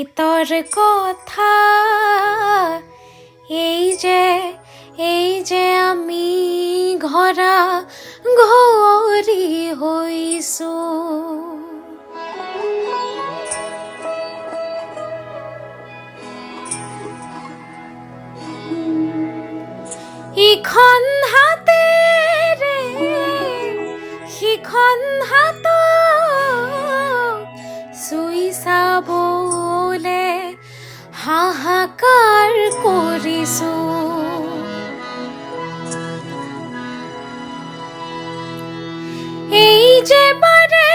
গীতৰ কথা এই যে আমি ঘৰা ঘৰি হৈছো ইখন হাতেৰে সিখন হাতক চুই চাবলে হাহাকাৰ কৰিছো এই যে বাৰে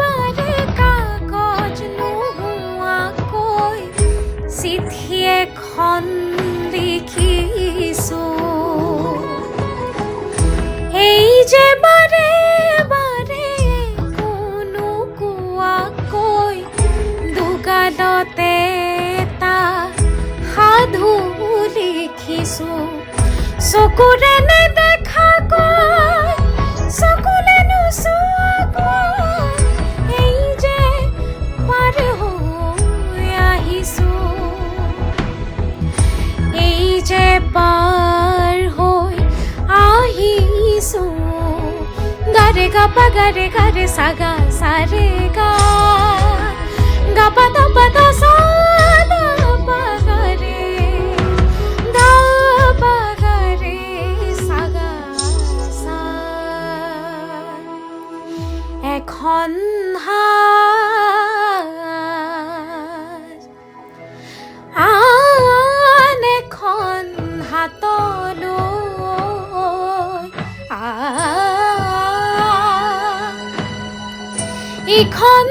বাৰে কাগজ নোহোৱাকৈ চিঠি এখন লিখিছো এই যে বাৰে বাৰে কোনো কোৱাকৈ দুগালতে এটা সাধু লিখিছো চকুৰে নেদেখাকৈ চকুলে নোচোৱাকৈ এই যে পাৰ হৈ আহিছো এই যে পাৰ হৈ আহিছো গাৰে গাপা গাৰে গাৰে সাগা সাৰে গা গাপা দাপা দা সা দা পা গাৰে দা পা গাৰে সাগা সা এখন হাত আন এখন হাতলৈ ইখন